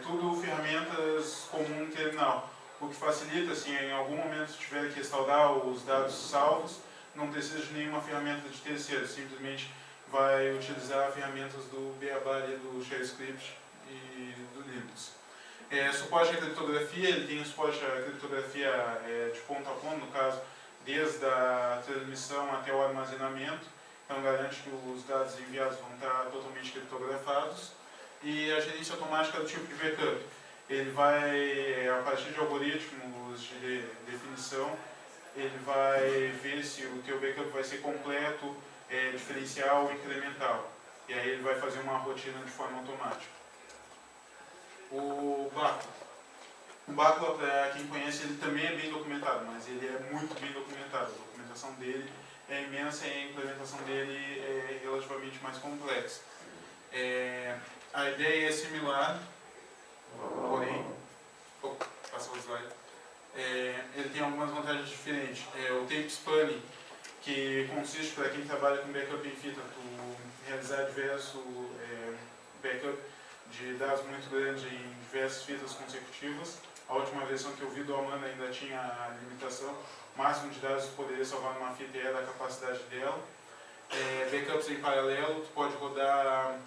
tudo ferramentas comum no terminal, o que facilita, assim, em algum momento se tiver que restaurar os dados salvos, não precisa de nenhuma ferramenta de terceiro, simplesmente vai utilizar ferramentas do Beabá, do ShareScript e do Linux. Suporte à criptografia, ele tem suporte à criptografia de ponto a ponto, no caso, desde a transmissão até o armazenamento, então garante que os dados enviados vão estar totalmente criptografados. E a gerência automática do tipo de backup, ele vai, a partir de algoritmos de definição, ele vai ver se o teu backup vai ser completo, diferencial ou incremental. E aí ele vai fazer uma rotina de forma automática. O Bacula, para quem conhece, ele também é bem documentado, mas ele é muito bem documentado. A documentação dele é imensa e a implementação dele é relativamente mais complexa. A ideia é similar, porém, passa o slide. Ele tem algumas vantagens diferentes. O tape spanning, que consiste, para quem trabalha com backup em fita, tu realizar diversos backup de dados muito grandes em diversas fitas consecutivas. A última versão que eu vi do Amanda ainda tinha a limitação, o máximo de dados que tu poderia salvar numa fita era a capacidade dela. Backups em paralelo, tu pode rodar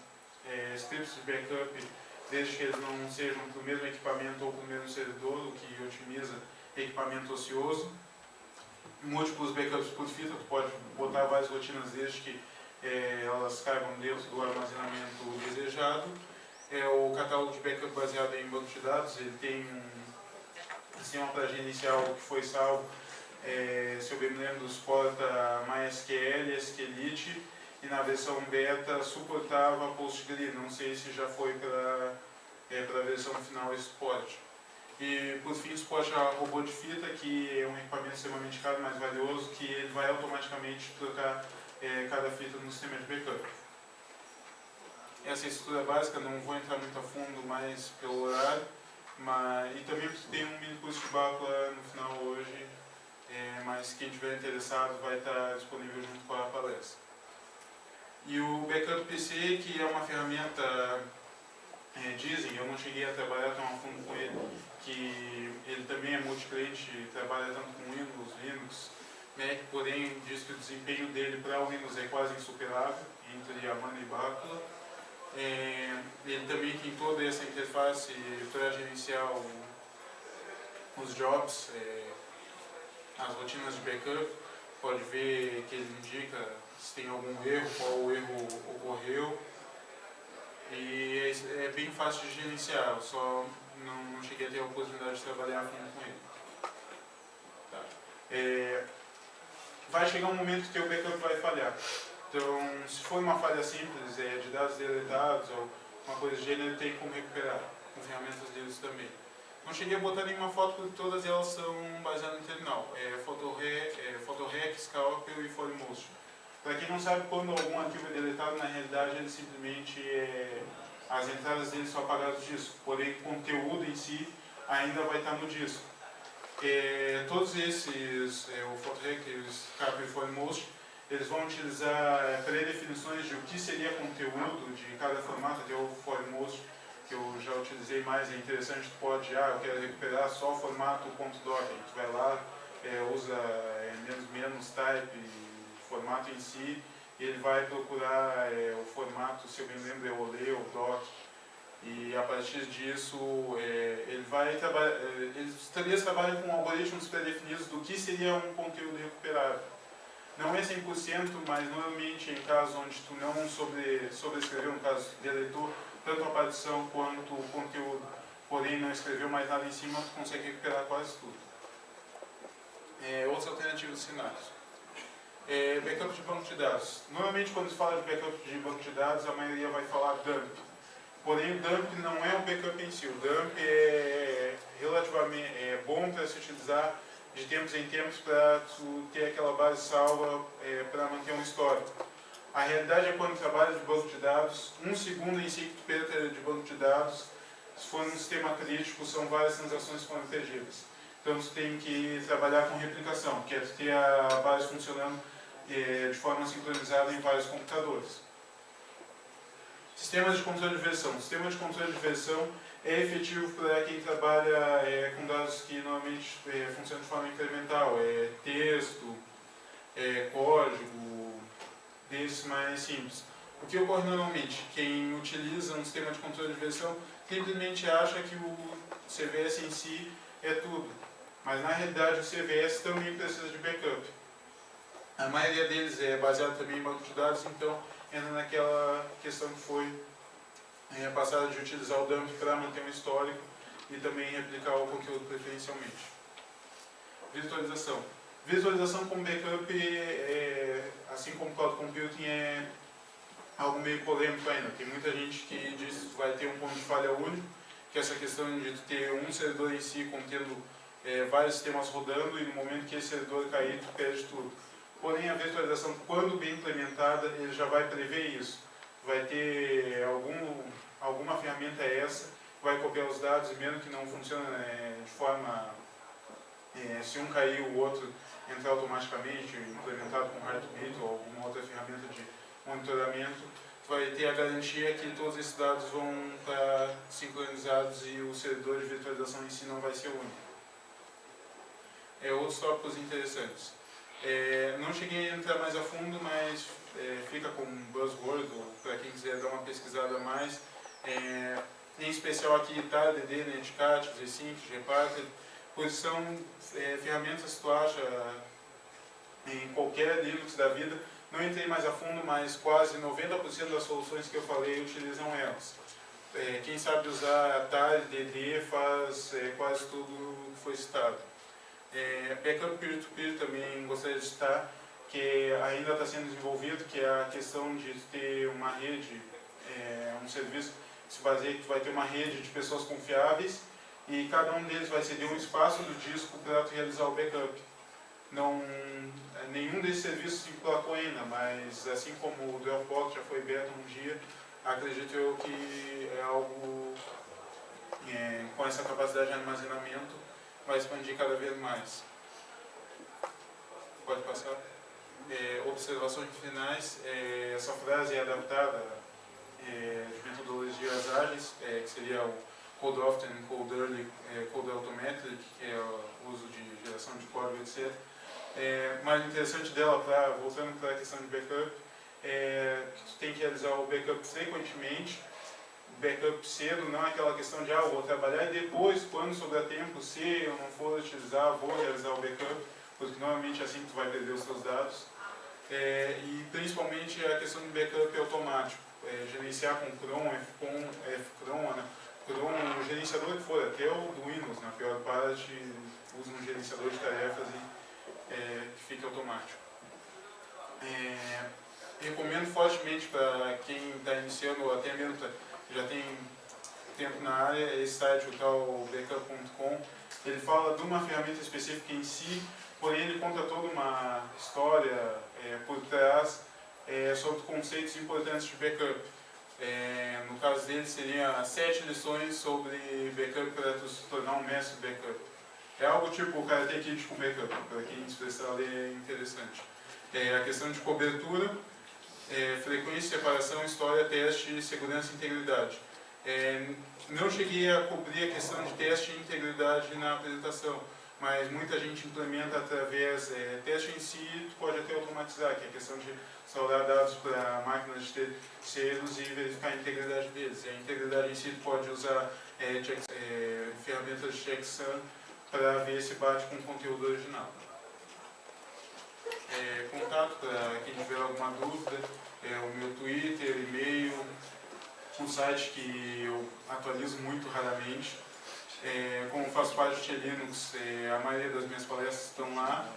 scripts de backup desde que eles não sejam para o mesmo equipamento ou para o mesmo servidor, o que otimiza equipamento ocioso. Múltiplos backups por fita, tu pode botar várias rotinas desde que elas caibam dentro do armazenamento desejado. é o catálogo de backup baseado em banco de dados. Ele tem um sistema para gerenciar o que foi salvo. Se eu bem me lembro, suporta MySQL, SQLite, e na versão beta suportava PostgreSQL. Não sei se já foi para a versão final esse suporte. E por fim, suporte a robô de fita, que é um equipamento extremamente caro, mais valioso, que ele vai automaticamente trocar cada fita no sistema de backup. Essa é a estrutura básica, não vou entrar muito a fundo mais pelo horário, e também tem um mini curso de Bacula no final hoje, mas quem estiver interessado vai estar disponível junto com a palestra. E o Backup PC, que é uma ferramenta, dizem, eu não cheguei a trabalhar tão a fundo com ele, que ele também é multicliente, trabalha tanto com Windows, Linux, Mac, porém diz que o desempenho dele para o Windows é quase insuperável, entre Yamana e Bacula. Ele também tem toda essa interface para gerenciar os jobs, as rotinas de backup. Pode ver que ele indica se tem algum erro, qual erro ocorreu. E é bem fácil de gerenciar, eu só não cheguei a ter a oportunidade de trabalhar a fundo com ele. Tá. Vai chegar um momento que o teu backup vai falhar. Então, se for uma falha simples, de dados deletados ou uma coisa do gênero, tem como recuperar, com ferramentas deles também. Não cheguei a botar nenhuma foto, porque todas elas são baseadas no terminal. PhotoRec, Scalpel e ForeMotion. Para quem não sabe, quando algum arquivo é deletado, na realidade ele simplesmente as entradas dele são apagadas do disco, porém o conteúdo em si ainda vai estar no disco. Todos esses, o PhotoRec, o Scalpel e o ForeMotion, eles vão utilizar pré-definições de o que seria conteúdo de cada formato. Até o ForeMotion, que eu já utilizei mais, é interessante, tu pode, eu quero recuperar só o formato .doc, tu vai lá, usa menos type, formato em si, e ele vai procurar o formato, se eu me lembro, é o OLE ou DOC, e a partir disso ele vai trabalhar, eles trabalham com algoritmos pré-definidos do que seria um conteúdo recuperável. Não é 100%, mas normalmente em casos onde tu não sobrescreveu, no caso deletou tanto a partição quanto o conteúdo, porém não escreveu mais nada em cima, tu consegue recuperar quase tudo. Outras alternativas de cenários. Backup de banco de dados. Normalmente quando se fala de backup de banco de dados, a maioria vai falar dump. Porém o dump não é o backup em si. O dump é relativamente bom para se utilizar de tempos em tempos para tu ter aquela base salva para manter um histórico. A realidade é quando trabalha de banco de dados, 1 segundo em si que tu perca de banco de dados, se for um sistema crítico, são várias transações que foram perdidas. Então tu tem que trabalhar com replicação, que é tu ter a base funcionando de forma sincronizada em vários computadores. Sistemas de controle de versão. O sistema de controle de versão é efetivo para quem trabalha com dados que normalmente funcionam de forma incremental, texto, código, desses mais simples. O que ocorre normalmente? Quem utiliza um sistema de controle de versão simplesmente acha que o CVS em si é tudo, mas na realidade o CVS também precisa de backup. A maioria deles é baseado também em banco de dados, então entra naquela questão que foi passada de utilizar o dump para manter um histórico e também replicar o conteúdo preferencialmente. Virtualização. Virtualização com backup, assim como Cloud Computing, é algo meio polêmico ainda. Tem muita gente que diz que vai ter um ponto de falha único, que é essa questão de ter um servidor em si contendo vários sistemas rodando, e no momento que esse servidor cair, tu perde tudo. Porém, a virtualização, quando bem implementada, ele já vai prever isso. Vai ter alguma ferramenta que vai copiar os dados, e mesmo que não funcione de forma, se um cair, o outro entrar automaticamente, implementado com Heartbeat ou alguma outra ferramenta de monitoramento, vai ter a garantia que todos esses dados vão estar sincronizados e o servidor de virtualização em si não vai ser único. Outros tópicos interessantes. Não cheguei a entrar mais a fundo, mas fica como buzzword, para quem quiser dar uma pesquisada a mais. Em especial aqui, TADD, Netcat, Z5, Gparted, pois são ferramentas que tu acha em qualquer Linux da vida. Não entrei mais a fundo, mas quase 90% das soluções que eu falei utilizam elas. quem sabe usar Atari, DD, faz quase tudo que foi citado. Backup peer-to-peer também gostaria de citar, que ainda está sendo desenvolvido, que é a questão de ter uma rede, um serviço que se baseia que tu vai ter uma rede de pessoas confiáveis e cada um deles vai ceder um espaço do disco para tu realizar o backup. Nenhum desses serviços se emplacou ainda, mas assim como o Dropbox já foi beta um dia, acredito eu que é algo com essa capacidade de armazenamento vai expandir cada vez mais. Pode passar. Observações finais. Essa frase é adaptada de metodologias ágeis, que seria o Code Often, Code Early, Code Automatic, que é o uso de geração de código, etc. Mas o interessante dela, voltando para a questão de backup, que tu tem que realizar o backup frequentemente. Backup cedo não é aquela questão de vou trabalhar e depois, quando sobrar tempo, se eu não for utilizar, vou realizar o backup, porque normalmente é assim que tu vai perder os seus dados. E principalmente a questão do backup automático, gerenciar com Cron, Cron, o gerenciador que for, até o do Windows, na pior parte, usa um gerenciador de tarefas que fique automático. Recomendo fortemente para quem está iniciando ou até mesmo já tem tempo na área, esse site, o tal backup.com. Ele fala de uma ferramenta específica em si, porém ele conta toda uma história por trás sobre conceitos importantes de backup. No caso dele, seriam 7 lições sobre backup para tu se tornar um mestre de backup. É algo tipo o Karate Kid com backup, para quem se prestar a ler é interessante. A questão de cobertura, frequência, separação, história, teste, segurança e integridade. Não cheguei a cobrir a questão de teste e integridade na apresentação, mas muita gente implementa através teste em si, tu pode até automatizar, que é a questão de salvar dados para máquinas de terceiros e verificar a integridade deles. A integridade em si tu pode usar ferramentas de checksum para ver se bate com o conteúdo original. Contato para quem tiver alguma dúvida, o meu Twitter, e-mail, um site que eu atualizo muito raramente. Como faço parte do Tia Linux, a maioria das minhas palestras estão lá.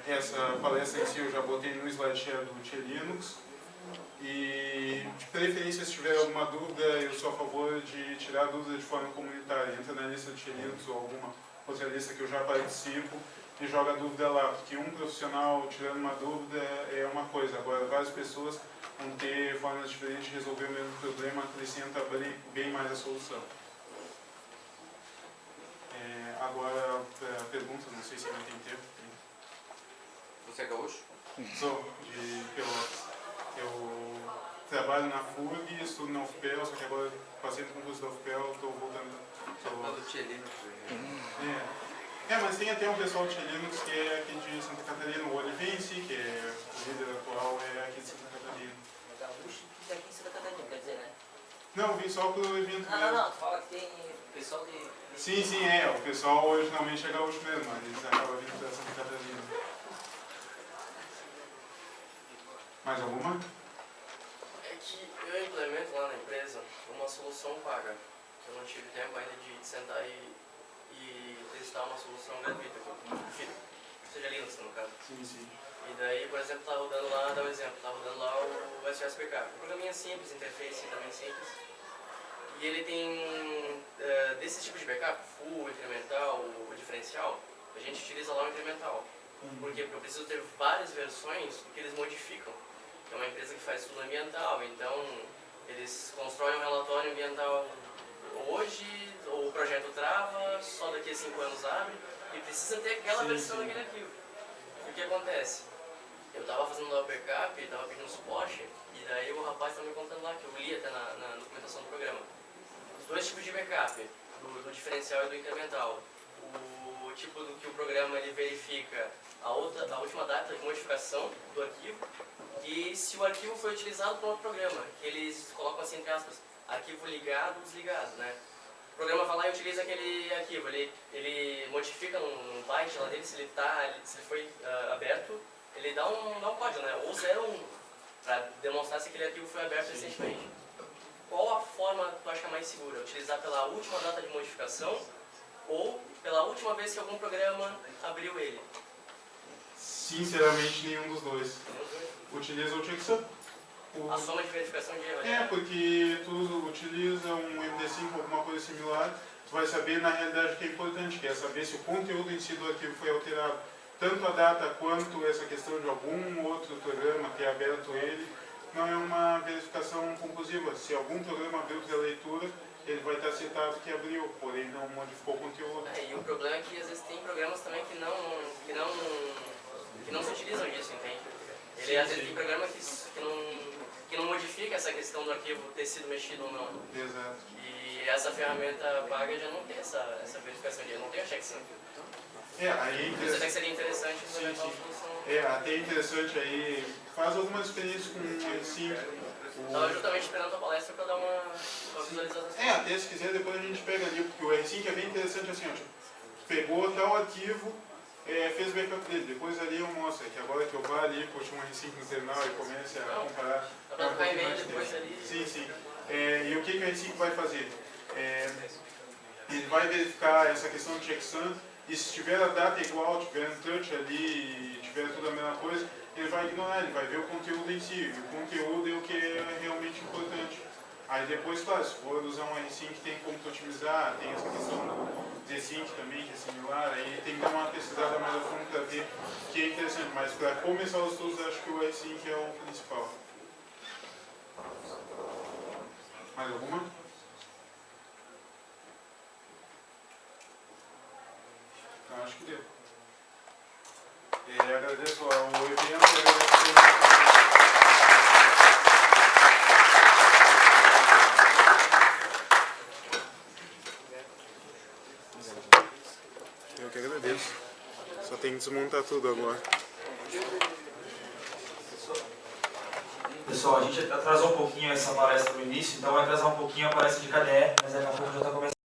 Essa palestra em si eu já botei no SlideShare do Tia Linux. E de preferência, se tiver alguma dúvida, eu sou a favor de tirar a dúvida de forma comunitária. Entra na lista do Tia Linux ou alguma outra lista que eu já participo e joga a dúvida lá, porque um profissional tirando uma dúvida é uma coisa, agora várias pessoas vão ter formas diferentes de resolver o mesmo problema, acrescenta bem mais a solução. Agora, para perguntas, não sei se ainda tem tempo. Você é gaúcho? Sou, de Pelotas. Eu trabalho na FURG, estudo na UFPEL, só que agora passei no concurso da UFPEL, estou voltando. Do Tia Linux. Mas tem até um pessoal de Tia Linux que é aqui de Santa Catarina, o Olivense, que é o líder atual, é aqui de Santa Catarina. Gaúcho que é aqui em Santa Catarina, quer dizer, né? Não, vim só pro evento mesmo. Não, tu fala que tem pessoal de... Sim, o pessoal originalmente é gaúcho mesmo, mas eles acabam vindo para Santa Catarina. Mais alguma? É que eu implemento lá na empresa uma solução paga. Eu não tive tempo ainda de sentar e testar uma solução gratuita, que seja Linux no caso. Sim. E daí, por exemplo, tá rodando lá, dá um exemplo, tá rodando lá o SOS Backup. O programinha simples, interface também simples. E ele tem, desse tipo de backup, full, incremental, o diferencial, a gente utiliza lá o incremental. Por quê? Porque eu preciso ter várias versões do que eles modificam. É uma empresa que faz tudo ambiental, então eles constroem um relatório ambiental hoje, o projeto trava, só daqui a 5 anos abre, e precisa ter aquela versão daquele arquivo. E o que acontece? Eu estava fazendo lá o backup, estava pedindo suporte, e daí o rapaz estava me contando lá, que eu li até na documentação do programa. Os dois tipos de backup, do diferencial e do incremental. O tipo do que o programa ele verifica a última data de modificação do arquivo, e se o arquivo foi utilizado para outro programa, que eles colocam assim entre aspas, arquivo ligado, desligado, né? O programa vai lá e utiliza aquele arquivo, ele modifica num byte lá dele, se ele foi aberto, ele dá um código, né? Ou 0 ou 1, para demonstrar se aquele arquivo foi aberto recentemente. qual a forma que tu acha mais segura? Utilizar pela última data de modificação ou pela última vez que algum programa abriu ele? Sinceramente, nenhum dos dois. Utiliza o checksum. A soma de verificação de erro. Porque tu utiliza um MD5 ou alguma coisa similar, tu vai saber na realidade o que é importante, que é saber se o conteúdo em si do arquivo foi alterado, tanto a data quanto essa questão de algum outro programa ter aberto ele. Não é uma verificação conclusiva. Se algum programa abriu para leitura, ele vai estar citado que abriu, porém não modificou o conteúdo. E o problema é que às vezes tem programas também que não se utilizam disso, entende? Ele às vezes tem programa que não modifica essa questão do arquivo ter sido mexido ou não. Exato. E essa ferramenta paga já não tem essa verificação de erro, não tem o checksum. Aí Isso até que seria interessante implementar uma solução. até interessante aí, faz algumas experiências com o R5. Estava justamente esperando a tua palestra para dar uma visualização. Até se quiser depois a gente pega ali, porque o R5 é bem interessante assim, ó, tipo, pegou tal arquivo, fez o backup dele, depois ali eu mostro, que agora que eu vá ali, puxo um R5 no terminal e comece a comparar. Dá para trocar e-mail depois ali. Sim. E o que o R5 vai fazer? Ele vai verificar essa questão de checksum, e se tiver a data igual, tiver um touch ali, e tiver tudo a mesma coisa, ele vai ignorar, ele vai ver o conteúdo em si, e o conteúdo é o que é realmente importante. Aí depois, claro, se for usar um R5 tem como tu otimizar, tem essa questão do Z5 também, que é similar, aí tem que dar uma pesquisada mais a fundo para ver que é interessante, mas para começar os estudos acho que o R5 é o principal. Mais alguma? Então acho que deu. Agradeço ao evento e agradeço Eu que agradeço. Só tem que desmontar tudo agora. Pessoal, a gente atrasou um pouquinho essa palestra no início, então vai atrasar um pouquinho a palestra de KDE, mas daqui a pouco já está começando.